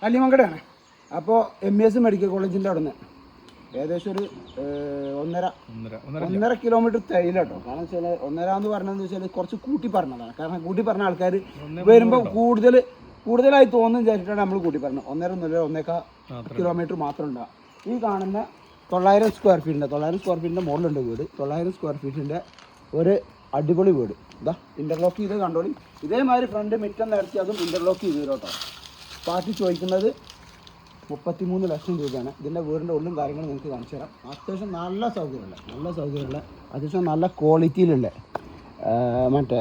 അല്ലിമങ്കടയാണ്. അപ്പോൾ MES medical കോളേജിൻ്റെ അവിടെ നിന്ന് ഏകദേശം ഒരു 1.5 കിലോമീറ്റർ തൈല കേട്ടോ. കാരണം വെച്ചാൽ 1.5 എന്ന് പറഞ്ഞതെന്ന് വെച്ചാൽ കുറച്ച് കൂട്ടി പറഞ്ഞതാണ്. കാരണം കൂട്ടി പറഞ്ഞ ആൾക്കാർ വരുമ്പോൾ കൂടുതലായി തോന്നുന്നു വിചാരിച്ചിട്ടാണ് നമ്മൾ കൂട്ടി പറഞ്ഞത്. 1.5 കിലോമീറ്റർ മാത്രം ഉണ്ടാകും. ഈ കാണുന്ന 900 സ്ക്വയർ ഫീറ്റിൻ്റെ മുകളിലുണ്ട് വീട്. 900 സ്ക്വയർ ഫീറ്റിൻ്റെ ഒരു അടിപൊളി വീട്. ഇതാ ഇൻ്റർലോക്ക് ചെയ്ത് കണ്ടോളി. ഇതേമാതിരി ഫ്രണ്ട് മിറ്റം നിരത്തി അതും ഇൻ്റർലോക്ക് ചെയ്ത് കേട്ടോ. പാർട്ടി ചോദിക്കുന്നത് 33 ലക്ഷം രൂപയാണ്. ഇതിൻ്റെ വീടിൻ്റെ ഉള്ളും കാര്യങ്ങളും നിങ്ങൾക്ക് കാണിച്ചു തരാം. അത്യാവശ്യം നല്ല സൗകര്യമുള്ള അത്യാവശ്യം നല്ല ക്വാളിറ്റിയിലുള്ള മറ്റേ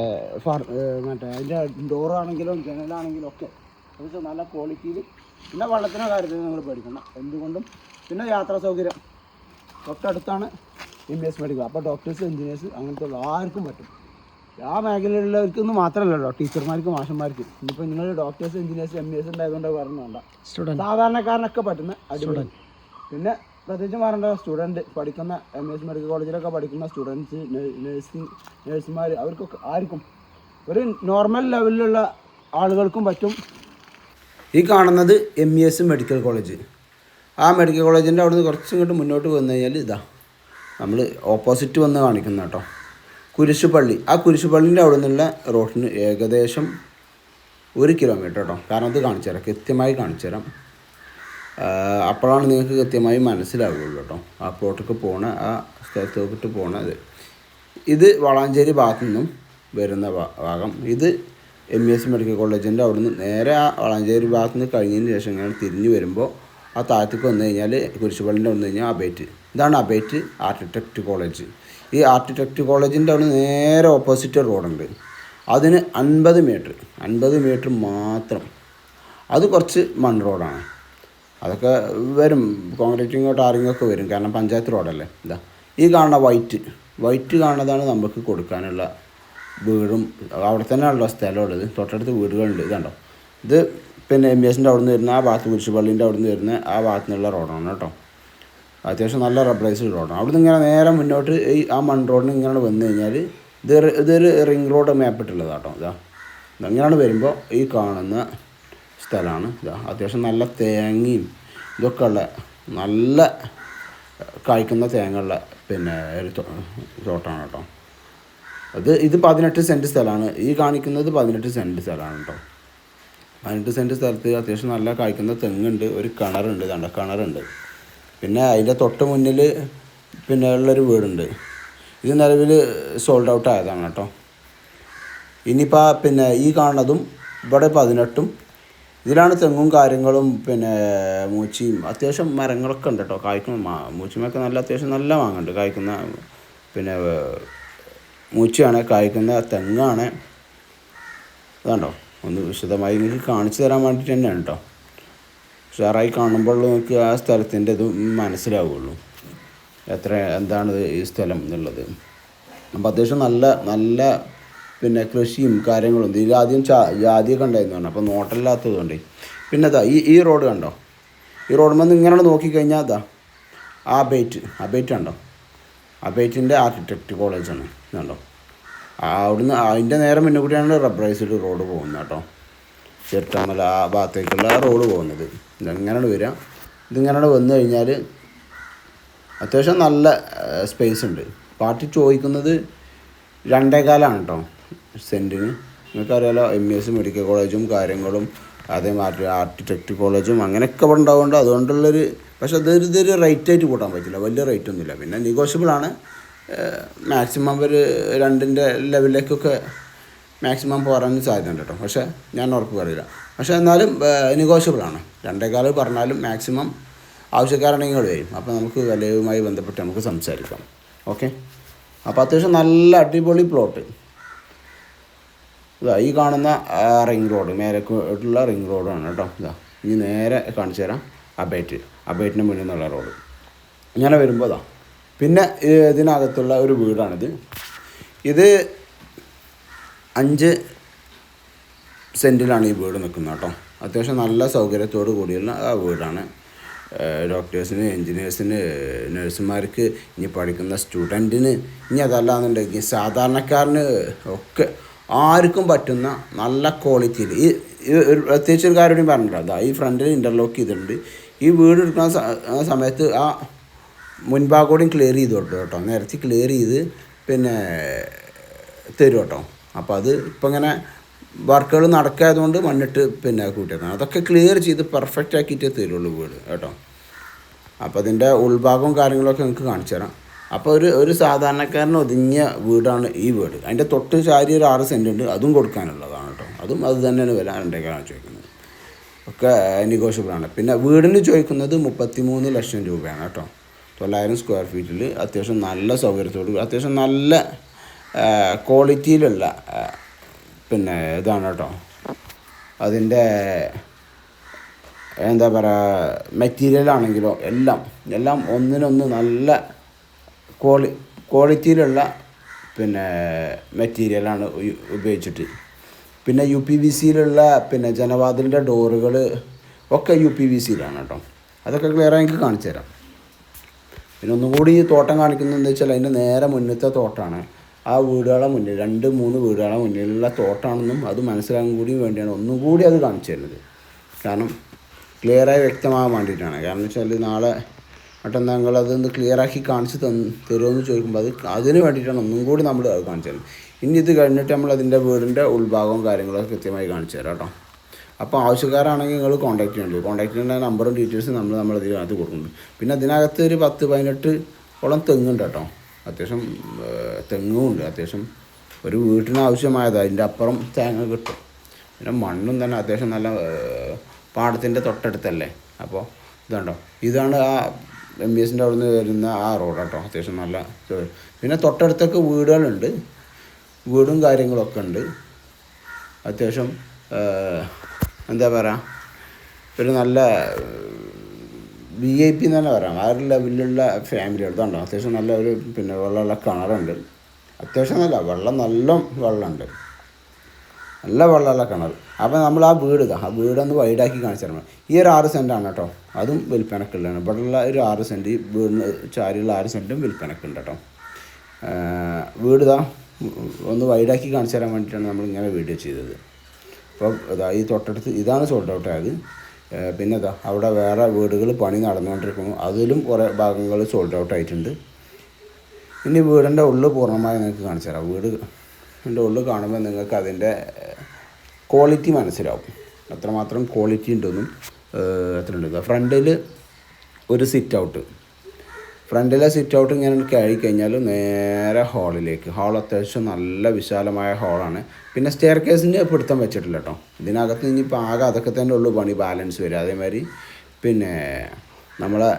അതിൻ്റെ ഡോറാണെങ്കിലും ജനലാണെങ്കിലും ഒക്കെ അത്യാവശ്യം നല്ല ക്വാളിറ്റിയിൽ. പിന്നെ വെള്ളത്തിൻ്റെ കാര്യത്തിൽ നിങ്ങൾ പേടിക്കണം എന്തുകൊണ്ടും. പിന്നെ യാത്രാ സൗകര്യം തൊട്ടടുത്താണ് MES മെഡിക്കൽ. അപ്പോൾ ഡോക്ടേഴ്സ്, എഞ്ചിനീയേഴ്സ് അങ്ങനത്തെ ഉള്ള ആർക്കും പറ്റും. ആ മേഖലയിലുള്ളവർക്കൊന്നും മാത്രമല്ലല്ലോ, ടീച്ചർമാർക്ക്, മാഷന്മാർക്ക്. ഇനിയിപ്പോൾ നിങ്ങൾ ഡോക്ടേഴ്സ്, എഞ്ചിനീയേഴ്സ്, MES ഉണ്ടായതുകൊണ്ട് പറഞ്ഞുകൊണ്ട സാധാരണക്കാരനൊക്കെ പറ്റുന്ന അടിപൊളി. പിന്നെ പ്രത്യേകിച്ച് പറയേണ്ട സ്റ്റുഡൻറ്റ് പഠിക്കുന്ന MES മെഡിക്കൽ കോളേജിലൊക്കെ പഠിക്കുന്ന സ്റ്റുഡൻസ്, നേഴ്സുമാർ, അവർക്കൊക്കെ ആർക്കും ഒരു നോർമൽ ലെവലിലുള്ള ആളുകൾക്കും പറ്റും. ഈ കാണുന്നത് MES മെഡിക്കൽ കോളേജ്. ആ മെഡിക്കൽ കോളേജിൻ്റെ അവിടെ നിന്ന് കുറച്ചും ഇങ്ങോട്ട് മുന്നോട്ട് വന്നു കഴിഞ്ഞാൽ ഇതാ നമ്മൾ ഓപ്പോസിറ്റ് വന്ന് കാണിക്കുന്ന കേട്ടോ കുരിശുപള്ളി. ആ കുരിശുപള്ളിൻ്റെ അവിടെ നിന്നുള്ള റോഡിന് ഏകദേശം 1 കിലോമീറ്റർ കേട്ടോ. കാരണം അത് കാണിച്ചു തരാം, കൃത്യമായി കാണിച്ചു തരാം. അപ്പോഴാണ് നിങ്ങൾക്ക് കൃത്യമായി മനസ്സിലാവുകയുള്ളൂ കേട്ടോ. ആ പ്ലോട്ടിലേക്ക് പോണ, ആ സ്ഥലത്തോട്ട് പോണത്. ഇത് വളാഞ്ചേരി ഭാഗത്തു നിന്നും വരുന്ന ഭാഗം. ഇത് MES മെഡിക്കൽ കോളേജിൻ്റെ അവിടെ നിന്ന് നേരെ ആ വളാഞ്ചേരി ഭാഗത്തു നിന്ന് കഴിഞ്ഞതിന് ശേഷം ഇങ്ങനെ തിരിഞ്ഞ് വരുമ്പോൾ ആ താഴത്തേക്ക് വന്നു കഴിഞ്ഞാൽ കുരിശുപള്ളിൻ്റെ വന്നു കഴിഞ്ഞാൽ അബേറ്റ്. ഇതാണ് അബേറ്റ് ആർക്കിടെക്റ്റ് കോളേജ്. ഈ ആർക്കിടെക്റ്റ് കോളേജിൻ്റെ അവിടെ നേരെ ഓപ്പോസിറ്റ് റോഡുണ്ട്. അതിന് 50 മീറ്റർ മാത്രം. അത് കുറച്ച് മൺ റോഡാണ്. അതൊക്കെ വരും, കോൺക്രീറ്റിങ്ങോ ടാറിങ്ങൊക്കെ വരും, കാരണം പഞ്ചായത്ത് റോഡല്ലേ. ഇതാ ഈ കാണുന്ന വൈറ്റ് കാണുന്നതാണ് നമുക്ക് കൊടുക്കാനുള്ള വീടും അവിടെ തന്നെയുള്ള സ്ഥലമുള്ളത്. തൊട്ടടുത്ത് വീടുകളുണ്ട്. ഇതുണ്ടോ, ഇത് പിന്നെ MESൻ്റെ അവിടെ നിന്ന് വരുന്ന ആ ഭാഗത്ത്, കുരിശുപള്ളീൻ്റെ അവിടെ നിന്ന് വരുന്ന ആ ഭാഗത്തു നിന്നുള്ള റോഡാണ് കേട്ടോ. അത്യാവശ്യം നല്ല റബ്ബറൈസ്ഡ് റോഡാണ്. അവിടെ നിന്ന് ഇങ്ങനെ നേരെ മുന്നോട്ട് ഈ ആ മൺ റോഡിന് ഇങ്ങനെ വന്നു കഴിഞ്ഞാൽ ഇതൊരു റിംഗ് റോഡ് മാപ്പിട്ടുള്ളതാണ് കേട്ടോ. ഇതാ ഇങ്ങനെയാണ് വരുമ്പോൾ ഈ കാണുന്ന സ്ഥലമാണ്. ഇതാ അത്യാവശ്യം നല്ല തേങ്ങയും ഇതൊക്കെ ഉള്ള നല്ല കായ്ക്കുന്ന തേങ്ങ ഉള്ള പിന്നെ ഒരു തോട്ടമാണ് കേട്ടോ. ഇത് 18 സെൻറ്റ് സ്ഥലമാണ്. ഈ കാണിക്കുന്നത് 18 സെൻറ്റ് സ്ഥലമാണ് കേട്ടോ. 18 സെൻറ്റ് സ്ഥലത്ത് അത്യാവശ്യം നല്ല കായ്ക്കുന്ന തെങ്ങുണ്ട്. ഒരു കിണറുണ്ട്. പിന്നെ അതിൻ്റെ തൊട്ട് മുന്നിൽ പിന്നെ ഉള്ളൊരു വീടുണ്ട്. ഇത് നിലവിൽ സോൾഡ് ഔട്ട് ആയതാണ് കേട്ടോ. ഇനിയിപ്പോൾ പിന്നെ ഈ കാണുന്നതും ഇവിടെ 18 ഇതിലാണ് തെങ്ങും കാര്യങ്ങളും പിന്നെ മൂച്ചിയും അത്യാവശ്യം മരങ്ങളൊക്കെ ഉണ്ട് കേട്ടോ. കായ്ക്കുന്ന മൂച്ചിമൊക്കെ അത്യാവശ്യം നല്ല മാങ്ങുണ്ട്. കായ്ക്കുന്ന പിന്നെ മൂച്ചിയാണ്, കായ്ക്കുന്ന തെങ്ങാണ്. അതുകൊണ്ടോ ഒന്ന് വിശദമായി നിങ്ങൾക്ക് കാണിച്ചു തരാൻ വേണ്ടിയിട്ട് തന്നെയാണ് കേട്ടോ. ഉഷാറായി കാണുമ്പോൾ നിങ്ങൾക്ക് ആ സ്ഥലത്തിൻ്റെ ഇത് മനസ്സിലാവുള്ളൂ, എന്താണ് ഈ സ്ഥലം എന്നുള്ളത്. അപ്പോൾ അത്യാവശ്യം നല്ല പിന്നെ കൃഷിയും കാര്യങ്ങളും. ഇതിലാദ്യം ജാതിയൊക്കെ ഉണ്ടായിരുന്നു പറഞ്ഞു. അപ്പോൾ നോട്ടമില്ലാത്തത് കൊണ്ട്. പിന്നെ അതാ ഈ റോഡ് കണ്ടോ. ഈ റോഡ് വന്ന് ഇങ്ങനെ നോക്കിക്കഴിഞ്ഞാൽ അതാ ആ ബേറ്റ് കണ്ടോ. അബേറ്റിൻ്റെ ആർക്കിടെക്റ്റ് കോളേജാണ് കണ്ടോ. അവിടുന്ന് അതിൻ്റെ നേരെ മുന്നേ കൂടിയാണ് റബ്ബറൈസ്ഡ് റോഡ് പോകുന്നത് കേട്ടോ. ചെറുട്ടമല ആ ഭാഗത്തേക്കുള്ള റോഡ് പോകുന്നത്. ഇതെങ്ങനെയാണ് വരിക. ഇതിങ്ങനെ വന്നു കഴിഞ്ഞാൽ അത്യാവശ്യം നല്ല സ്പേസ് ഉണ്ട്. പാർട്ടി ചോദിക്കുന്നത് 2.25 കേട്ടോ സെൻറ്റിന്. നിങ്ങൾക്കറിയാലോ MES മെഡിക്കൽ കോളേജും കാര്യങ്ങളും അതേമാതിരി ആർക്കിടെക്റ്റ് കോളേജും അങ്ങനെയൊക്കെ ഇവിടെ ഉണ്ടാവുകൊണ്ട് അതുകൊണ്ടുള്ളൊരു. പക്ഷേ ഇതൊരു റേറ്റായിട്ട് കൂട്ടാൻ പറ്റില്ല, വലിയ റേറ്റ് ഒന്നുമില്ല. പിന്നെ നെഗോഷ്യബിളാണ്. മാക്സിമം ഒരു 2ൻ്റെ ലെവലിലേക്കൊക്കെ മാക്സിമം പോരാൻ സാധ്യതയുണ്ട് കേട്ടോ. പക്ഷേ ഞാൻ ഉറപ്പ് പറയില്ല. പക്ഷേ എന്നാലും നെഗോഷ്യബിളാണ്. 2.25 പറഞ്ഞാലും മാക്സിമം ആവശ്യക്കാരാണെങ്കിൽ വരും. അപ്പോൾ നമുക്ക് വിലയുമായി ബന്ധപ്പെട്ട് നമുക്ക് സംസാരിക്കാം. ഓക്കെ. അപ്പോൾ അത്യാവശ്യം നല്ല അടിപൊളി പ്ലോട്ട്. ഇതാ ഈ കാണുന്ന റിംഗ് റോഡ്, മേലേക്കുള്ള റിംഗ് റോഡാണ് കേട്ടോ. ഇതാ ഇനി നേരെ കാണിച്ചു തരാം. അബേറ്റിന് മുന്നിൽ നിന്നുള്ള റോഡ് ഇങ്ങനെ വരുമ്പോൾ ഇതാ. പിന്നെ ഇതിനകത്തുള്ള ഒരു വീടാണിത്. ഇത് 5 സെൻറ്റിലാണ് ഈ വീട് നിൽക്കുന്നത് കേട്ടോ. അത്യാവശ്യം നല്ല സൗകര്യത്തോടു കൂടിയുള്ള ആ വീടാണ്. ഡോക്ടേഴ്സിന്, എൻജിനീയേഴ്സിന്, നഴ്സുമാർക്ക്, ഇനി പഠിക്കുന്ന സ്റ്റുഡൻറ്റിന്, ഇനി അതല്ലാന്നുണ്ടെങ്കിൽ സാധാരണക്കാരന് ഒക്കെ ആർക്കും പറ്റുന്ന നല്ല ക്വാളിറ്റിയിൽ പ്രത്യേകിച്ച് ഒരു കാര്യം പറഞ്ഞില്ല, അതാ ഈ ഫ്രണ്ടിൽ ഇൻ്റർലോക്ക് ചെയ്തിട്ടുണ്ട്. ഈ വീട് എടുക്കുന്ന സമയത്ത് ആ മുൻഭാഗം കൂടിയും ക്ലിയർ ചെയ്ത് കേട്ടോ, നിരത്തി ക്ലിയർ ചെയ്ത് പിന്നെ തരും കേട്ടോ. അപ്പോൾ അത് ഇപ്പം ഇങ്ങനെ വർക്കുകൾ നടക്കായതുകൊണ്ട് മണ്ണിട്ട് പിന്നെ കൂട്ടിയേക്കണം. അതൊക്കെ ക്ലിയർ ചെയ്ത് പെർഫെക്റ്റ് ആക്കിയിട്ടേ തരുള്ളൂ വീട് കേട്ടോ. അപ്പോൾ അതിൻ്റെ ഉൾഭാഗവും കാര്യങ്ങളൊക്കെ നിങ്ങൾക്ക് കാണിച്ചു തരാം. അപ്പോൾ ഒരു സാധാരണക്കാരന് ഒതുങ്ങിയ വീടാണ് ഈ വീട്. അതിൻ്റെ തൊട്ട് ചാരി ഒരു 6 സെൻറ്റ് ഉണ്ട്, അതും കൊടുക്കാനുള്ളതാണ് കേട്ടോ. അതും അത് തന്നെയാണ് വില, 2,000,000 ചോദിക്കുന്നത്. ഒക്കെ നെഗോഷ്യബിളാണ്. പിന്നെ വീടിന് ചോദിക്കുന്നത് 33 ലക്ഷം രൂപയാണ് കേട്ടോ. 900 സ്ക്വയർ ഫീറ്റിൽ അത്യാവശ്യം നല്ല സൗകര്യത്തോട് അത്യാവശ്യം നല്ല ക്വാളിറ്റിയിലുള്ള പിന്നെ ഇതാണ് കേട്ടോ. അതിൻ്റെ എന്താ പറയുക, മെറ്റീരിയലാണെങ്കിലോ എല്ലാം ഒന്നിനൊന്ന് നല്ല ക്വാളിറ്റിയിലുള്ള പിന്നെ മെറ്റീരിയലാണ് ഉപയോഗിച്ചിട്ട്. പിന്നെ UPVCയിലുള്ള പിന്നെ ജനവാതിലിൻ്റെ ഡോറുകൾ ഒക്കെ UPVCയിലാണ് കേട്ടോ. അതൊക്കെ ക്ലിയറായി എനിക്ക് കാണിച്ചു തരാം. പിന്നെ ഒന്നും കൂടി ഈ തോട്ടം കാണിക്കുന്നത് എന്താ വെച്ചാൽ അതിൻ്റെ നേരെ മുന്നത്തെ തോട്ടമാണ്. ആ വീടുകളെ മുന്നിൽ 2-3 വീടുകളെ മുന്നിലുള്ള തോട്ടമാണെന്നും അത് മനസ്സിലാകാൻ കൂടി വേണ്ടിയാണ് ഒന്നും കൂടി അത് കാണിച്ചു തരുന്നത്. കാരണം ക്ലിയറായി വ്യക്തമാകാൻ വേണ്ടിയിട്ടാണ്. കാരണം എന്ന് വെച്ചാൽ നാളെ മറ്റന്നാൾ നിങ്ങൾ അതൊന്ന് ക്ലിയറാക്കി കാണിച്ച് തരുമെന്ന് ചോദിക്കുമ്പോൾ അതിന് വേണ്ടിയിട്ടാണ് ഒന്നും കൂടി നമ്മൾ അത് കാണിച്ചു തരുന്നത്. ഇനി ഇത് കഴിഞ്ഞിട്ട് നമ്മൾ അതിൻ്റെ വീടിൻ്റെ ഉൾഭാഗവും കാര്യങ്ങളൊക്കെ കൃത്യമായി കാണിച്ചു തരാം കേട്ടോ. അപ്പോൾ ആവശ്യക്കാരാണെങ്കിൽ നിങ്ങൾ കോൺടാക്ട് ചെയ്യേണ്ടത്. കോൺടാക്ട് ചെയ്യേണ്ട നമ്പറും ഡീറ്റെയിൽസും നമ്മൾ ഇതിനകത്ത് കൊടുക്കുന്നുണ്ട്. പിന്നെ അതിനകത്ത് ഒരു 10-18 തെങ്ങുണ്ട് കേട്ടോ. അത്യാവശ്യം തെങ്ങുമുണ്ട്. അത്യാവശ്യം ഒരു വീട്ടിന് ആവശ്യമായത്, അതിൻ്റെ അപ്പുറം തേങ്ങ കിട്ടും. പിന്നെ മണ്ണും തന്നെ അത്യാവശ്യം നല്ല പാടത്തിൻ്റെ തൊട്ടടുത്തല്ലേ. അപ്പോൾ ഇതുണ്ടോ, ഇതാണ് ആ MBSൻ്റെ അവിടെ നിന്ന് വരുന്ന ആ റോഡ് കേട്ടോ. അത്യാവശ്യം നല്ല. പിന്നെ തൊട്ടടുത്തൊക്കെ വീടുകളുണ്ട്, വീടും കാര്യങ്ങളൊക്കെ ഉണ്ട്. അത്യാവശ്യം എന്താ പറയുക, ഒരു നല്ല VIP എന്ന് തന്നെ പറയാം. ആ ഒരു ലെവലിലുള്ള ഫാമിലി എടുത്തുണ്ടോ. അത്യാവശ്യം നല്ല ഒരു പിന്നെ വെള്ളമുള്ള കിണറുണ്ട്. അത്യാവശ്യം നല്ല വെള്ളമുണ്ട്, നല്ല വെള്ളമുള്ള കിണർ. അപ്പോൾ നമ്മൾ ആ വീടൊന്ന് വൈഡാക്കി കാണിച്ചു തരണം. ഈ ഒരു 6 സെൻറ്റാണ് കേട്ടോ. അതും വിൽപ്പനക്കുള്ളതാണ്. ഇവിടെയുള്ള ഒരു 6 സെൻറ്റ്, ഈ വീടിന് ചാരിയുള്ള 6 സെൻറ്റും വിൽപ്പനക്കുണ്ട് കേട്ടോ. വീട് ഒന്ന് വൈഡാക്കി കാണിച്ചു തരാൻ വേണ്ടിയിട്ടാണ് നമ്മളിങ്ങനെ വീഡിയോ ചെയ്തത്. അപ്പോൾ ഈ തൊട്ടടുത്ത് ഇതാണ് സോൾഡ് ഔട്ട് ആയത്. പിന്നെ അവിടെ വേറെ വീടുകൾ പണി നടന്നുകൊണ്ടിരിക്കുന്നു, അതിലും കുറേ ഭാഗങ്ങൾ സോൾഡ് ഔട്ട് ആയിട്ടുണ്ട്. ഇനി വീടിൻ്റെ ഉള്ളിൽ പൂർണ്ണമായി നിങ്ങൾക്ക് കാണിച്ചു തരാം. വീടിൻ്റെ ഉള്ളിൽ കാണുമ്പോൾ നിങ്ങൾക്ക് അതിൻ്റെ ക്വാളിറ്റി മനസ്സിലാവും, അത്രമാത്രം ക്വാളിറ്റി ഉണ്ടെന്നും. എത്ര ഉണ്ട്. ഫ്രണ്ടിൽ ഒരു ഫ്രണ്ടിലെ സിറ്റ് ഔട്ട് ഇങ്ങനെ കഴിഞ്ഞാൽ നേരെ ഹാൾ അത്യാവശ്യം നല്ല വിശാലമായ ഹാളാണ്. പിന്നെ സ്റ്റെയർ കേസിന് പിടുത്തം വെച്ചിട്ടില്ല കേട്ടോ. ഇതിനകത്ത് ഇനിയിപ്പോൾ ആകെ അതൊക്കെ തന്നെ ഉള്ളൂ പണി ബാലൻസ് വരിക. അതേമാതിരി പിന്നെ നമ്മളെ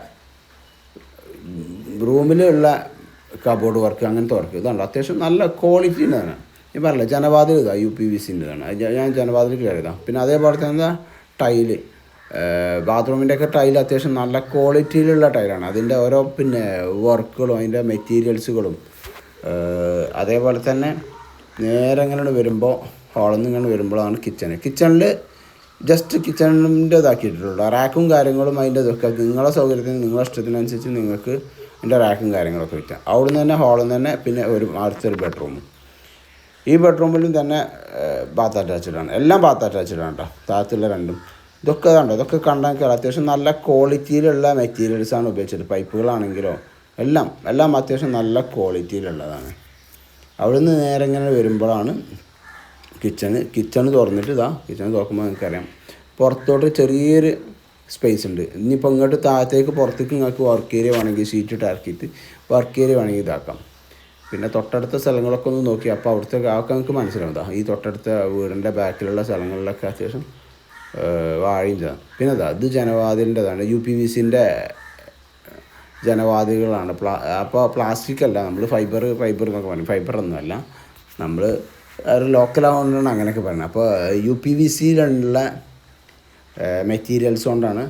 റൂമിലുള്ള കബോർഡ് വർക്ക്, അങ്ങനത്തെ വർക്ക് ഇതുണ്ട്. അത്യാവശ്യം നല്ല ക്വാളിറ്റി ഉള്ളതാണ്. ഞാൻ പറഞ്ഞില്ല, ജനവാതിൽ UPVCൻ്റെതാണ്. ഞാൻ ജനവാതിൽ കയറിയതാണ്. പിന്നെ അതേപോലെ തന്നെ ടൈല്, ബാത്റൂമിൻ്റെയൊക്കെ ടൈൽ അത്യാവശ്യം നല്ല ക്വാളിറ്റിയിലുള്ള ടൈലാണ്. അതിൻ്റെ ഓരോ പിന്നെ വർക്കുകളും അതിൻ്റെ മെറ്റീരിയൽസുകളും. അതേപോലെ തന്നെ നേരെ ഇങ്ങനെ വരുമ്പോൾ ഹാളിൽ നിന്ന് ഇങ്ങനെ വരുമ്പോഴാണ് കിച്ചണിൽ ജസ്റ്റ് കിച്ചണിൻ്റെ ഇതാക്കിയിട്ടുള്ളൂ. റാക്കും കാര്യങ്ങളും അതിൻ്റെ ഇതൊക്കെ നിങ്ങളെ സൗകര്യത്തിന് നിങ്ങളെ ഇഷ്ടത്തിനനുസരിച്ച് നിങ്ങൾക്ക് അതിൻ്റെ റാക്കും കാര്യങ്ങളൊക്കെ വയ്ക്കാം. അവിടെ നിന്ന് തന്നെ ഹാളിൽ നിന്ന് തന്നെ പിന്നെ അടുത്തൊരു ബെഡ്റൂമും. ഈ ബെഡ്റൂമിലും തന്നെ ബാത്ത് അറ്റാച്ച്ഡാണ്. എല്ലാം ബാത്ത് അറ്റാച്ച്ഡാണ് കേട്ടോ. താഴത്തുള്ള രണ്ടും ഇതൊക്കെ കണ്ടാൽ അത്യാവശ്യം നല്ല ക്വാളിറ്റിയിലുള്ള മെറ്റീരിയൽസാണ് ഉപയോഗിച്ചത്. പൈപ്പുകളാണെങ്കിലോ എല്ലാം അത്യാവശ്യം നല്ല ക്വാളിറ്റിയിലുള്ളതാണ്. അവിടെ നിന്ന് നേരെ ഇങ്ങനെ വരുമ്പോഴാണ് കിച്ചണ് തുറന്നിട്ട് കിച്ചണ് തുറക്കുമ്പോൾ നിങ്ങൾക്കറിയാം പുറത്തോട്ട് ചെറിയൊരു സ്പേസ് ഉണ്ട്. ഇനിയിപ്പോൾ ഇങ്ങോട്ട് താഴത്തേക്ക് പുറത്തേക്ക് നിങ്ങൾക്ക് വർക്ക് ഏരിയ വേണമെങ്കിൽ ഷീറ്റ് ഇറക്കിയിട്ട് വർക്ക് ഏരിയ വേണമെങ്കിൽ ഇതാക്കാം. പിന്നെ തൊട്ടടുത്ത സ്ഥലങ്ങളൊക്കെ ഒന്ന് നോക്കി അപ്പോൾ അവിടുത്തെ ആൾക്ക് നിങ്ങൾക്ക് മനസ്സിലാവും. ഈ തൊട്ടടുത്ത വീടിൻ്റെ ബാക്കിലുള്ള സ്ഥലങ്ങളിലൊക്കെ അത്യാവശ്യം വാഴയും ചെയ്യാം. പിന്നെ ഇത് ജനവാതിലിൻ്റെതാണ്, UPVCൻ്റെ ജനവാതിലുകളാണ്. അപ്പോൾ പ്ലാസ്റ്റിക് അല്ല, നമ്മൾ ഫൈബർ എന്നൊക്കെ പറയും. ഫൈബറൊന്നുമല്ല, നമ്മൾ ഒരു ലോക്കലാകൊണ്ടാണ് അങ്ങനെയൊക്കെ പറയുന്നത്. അപ്പോൾ UPVCയിലുള്ള മെറ്റീരിയൽസ് കൊണ്ടാണ്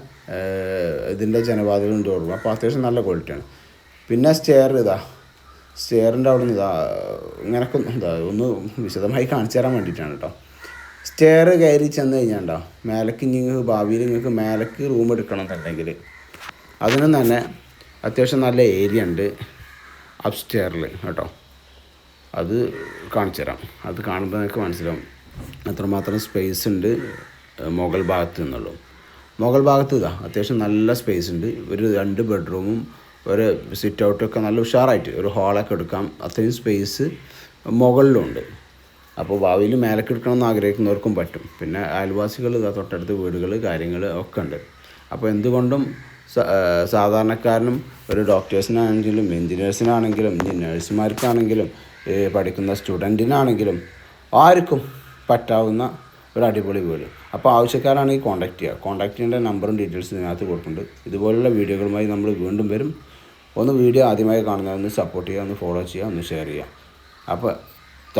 ഇതിൻ്റെ ജനവാതിലും ഡോറും. അപ്പോൾ അത്യാവശ്യം നല്ല ക്വാളിറ്റിയാണ്. പിന്നെ സ്റ്റെയറിൻ്റെ അവിടെ നിന്ന് ഇങ്ങനൊക്കെ ഒന്ന് വിശദമായി കാണിച്ചു തരാൻ വേണ്ടിയിട്ടാണ് കേട്ടോ. സ്റ്റെയർ കയറി ചെന്ന് കഴിഞ്ഞാൽ മേലേക്ക് ഭാവിയിൽ നിങ്ങൾക്ക് മേലേക്ക് റൂം എടുക്കണം എന്നുണ്ടെങ്കിൽ അതിനും തന്നെ അത്യാവശ്യം നല്ല ഏരിയ ഉണ്ട് അപ്പ് സ്റ്റെയറിൽ കേട്ടോ. അത് കാണിച്ചു തരാം. അത് കാണുമ്പോൾ നിങ്ങൾക്ക് മനസ്സിലാവും എത്രമാത്രം സ്പേസ് ഉണ്ട്. മുകൾ ഭാഗത്ത് നിന്നുള്ളൂ. മുകൾ ഭാഗത്ത് ഇതാ അത്യാവശ്യം നല്ല സ്പേസ് ഉണ്ട്. ഒരു 2 ബെഡ്റൂമും ഒരു സിറ്റ് ഔട്ടൊക്കെ നല്ല ഉഷാറായിട്ട് ഒരു ഹാളൊക്കെ എടുക്കാം. അത്രയും സ്പേസ് മുകളിലുണ്ട്. അപ്പോൾ ഭാവിയിൽ മേലേക്ക് എടുക്കണമെന്ന് ആഗ്രഹിക്കുന്നവർക്കും പറ്റും. പിന്നെ അയൽവാസികൾ ഇതാ തൊട്ടടുത്ത് വീടുകൾ കാര്യങ്ങൾ ഒക്കെ ഉണ്ട്. അപ്പോൾ എന്തുകൊണ്ടും സാധാരണക്കാരനും ഒരു ഡോക്ടേഴ്സിനാണെങ്കിലും എൻജിനീയേഴ്സിനാണെങ്കിലും ഇനി നഴ്സുമാർക്കാണെങ്കിലും പഠിക്കുന്ന സ്റ്റുഡൻറ്റിനാണെങ്കിലും ആർക്കും പറ്റാവുന്ന ഒരു അടിപൊളി വീട്. അപ്പോൾ ആവശ്യക്കാരാണെങ്കിൽ കോൺടാക്റ്റ് ചെയ്യുക. കോൺടാക്റ്റ് ചെയ്യേണ്ട നമ്പറും ഡീറ്റെയിൽസും ഇതിനകത്ത് കൊടുക്കുന്നുണ്ട്. ഇതുപോലുള്ള വീഡിയോകളുമായി നമ്മൾ വീണ്ടും വരും. ഒന്ന് വീഡിയോ ആദ്യമായി കാണുന്നതൊന്ന് സപ്പോർട്ട് ചെയ്യുക, ഒന്ന് ഫോളോ ചെയ്യുക, ഒന്ന് ഷെയർ ചെയ്യുക. അപ്പോൾ